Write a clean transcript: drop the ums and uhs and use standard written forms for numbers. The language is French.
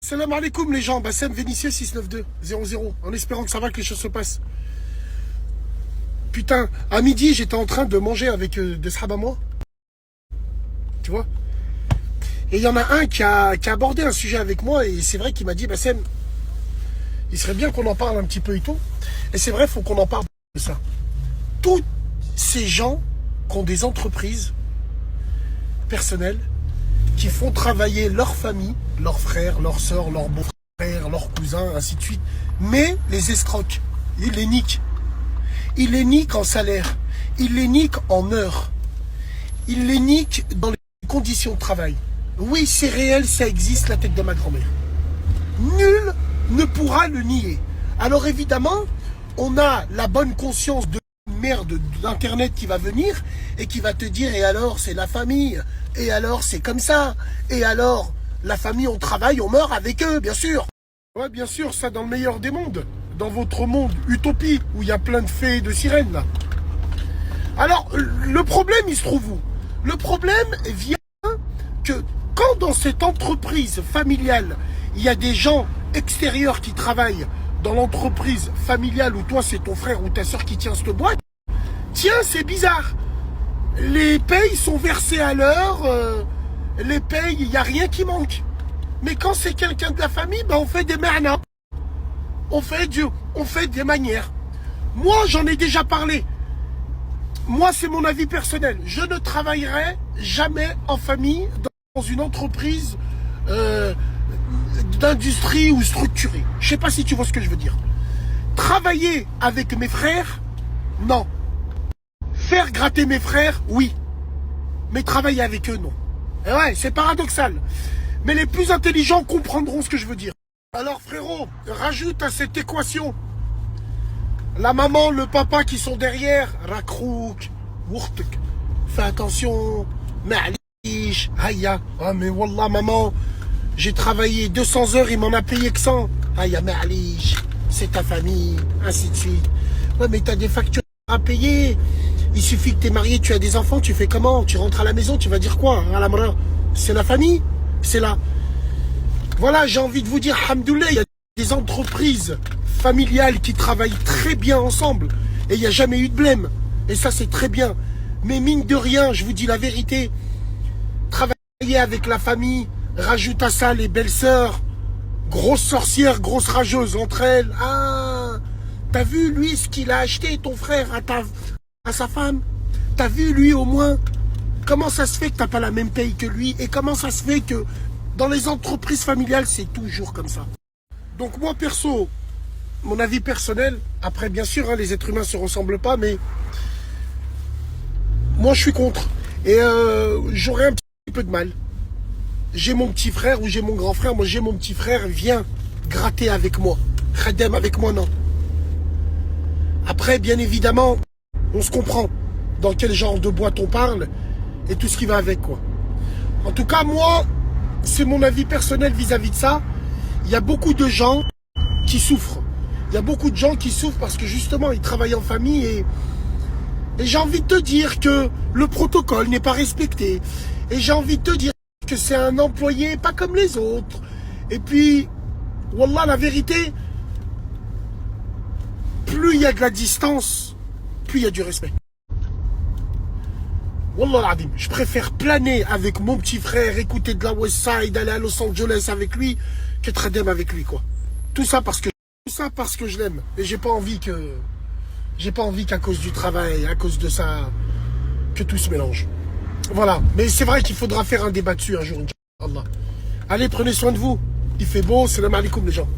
Salam alaikum les gens, Bassem Vénitieux 692 00, en espérant que ça va, que les choses se passent. Putain, à midi, j'étais en train de manger avec des sahaba à moi. Tu vois? Et il y en a un qui a abordé un sujet avec moi, et c'est vrai qu'il m'a dit, Bassem, il serait bien qu'on en parle un petit peu et tout. Et c'est vrai, il faut qu'on en parle de ça. Tous ces gens qui ont des entreprises personnelles, qui font travailler leur famille, leurs frères, leurs sœurs, leurs beaux-frères, leurs cousins, ainsi de suite, mais les escroquent, ils les niquent. Ils les niquent en salaire, ils les niquent en heures, ils les niquent dans les conditions de travail. Oui, c'est réel, ça existe, la tête de ma grand-mère. Nul ne pourra le nier. Alors évidemment, on a la bonne conscience de merde d'internet qui va venir et qui va te dire, et alors c'est la famille, et alors c'est comme ça, et alors la famille, on travaille, on meurt avec eux, bien sûr. Ouais, bien sûr, ça dans le meilleur des mondes, dans votre monde utopie où il y a plein de fées et de sirènes là. Alors le problème, il se trouve où? Le problème vient que quand dans cette entreprise familiale il y a des gens extérieurs qui travaillent dans l'entreprise familiale où toi c'est ton frère ou ta soeur qui tient cette boîte, tiens, c'est bizarre. Les payes sont versées à l'heure, les payes, il n'y a rien qui manque. Mais quand c'est quelqu'un de la famille, ben on fait des mernas. On fait des manières. Moi, j'en ai déjà parlé. Moi, c'est mon avis personnel. Je ne travaillerai jamais en famille dans une entreprise d'industrie ou structurée. Je sais pas si tu vois ce que je veux dire. Travailler avec mes frères, non. Faire gratter mes frères, oui. Mais travailler avec eux, non. Et ouais, c'est paradoxal. Mais les plus intelligents comprendront ce que je veux dire. Alors frérot, rajoute à cette équation la maman, le papa qui sont derrière. Rakrouk, Wurtuk. Fais attention. Ma'lish, Haya. Ah mais wallah maman, j'ai travaillé 200 heures, il m'en a payé que 100. Haya Ma'lish, c'est ta famille, ainsi de suite. Ouais mais t'as des factures à payer. Il suffit que t'es marié, tu as des enfants, tu fais comment? Tu rentres à la maison, tu vas dire quoi? À la main, c'est la famille? C'est là. Voilà, j'ai envie de vous dire, alhamdoulilah, il y a des entreprises familiales qui travaillent très bien ensemble. Et il n'y a jamais eu de blême. Et ça, c'est très bien. Mais mine de rien, je vous dis la vérité, travailler avec la famille, rajoute à ça les belles-sœurs, grosses sorcières, grosses rageuses entre elles. Ah, t'as vu, lui, ce qu'il a acheté, ton frère, à sa femme? T'as vu, lui, au moins? Comment ça se fait que t'as pas la même paye que lui? Et comment ça se fait que dans les entreprises familiales, c'est toujours comme ça? Donc moi, perso, mon avis personnel, après, bien sûr, hein, les êtres humains se ressemblent pas, mais moi, je suis contre. Et j'aurais un petit peu de mal. J'ai mon petit frère ou j'ai mon grand frère. Moi, j'ai mon petit frère, viens gratter avec moi. Khadem avec moi, non. Après, bien évidemment, on se comprend dans quel genre de boîte on parle et tout ce qui va avec, quoi. En tout cas, moi, c'est mon avis personnel vis-à-vis de ça. Il y a beaucoup de gens qui souffrent. Il y a beaucoup de gens qui souffrent parce que justement, ils travaillent en famille et j'ai envie de te dire que le protocole n'est pas respecté. Et j'ai envie de te dire que c'est un employé pas comme les autres. Et puis, wallah, la vérité, plus il y a de la distance, plus il y a du respect. Wallah l'adim, je préfère planer avec mon petit frère, écouter de la West Side, aller à Los Angeles avec lui, que Tradem avec lui, quoi. Tout ça parce que je l'aime. Et j'ai pas envie qu'à cause du travail, à cause de ça, que tout se mélange. Voilà. Mais c'est vrai qu'il faudra faire un débat dessus un jour, Inch'Allah. Allez, prenez soin de vous. Il fait beau, salam alaikum les gens.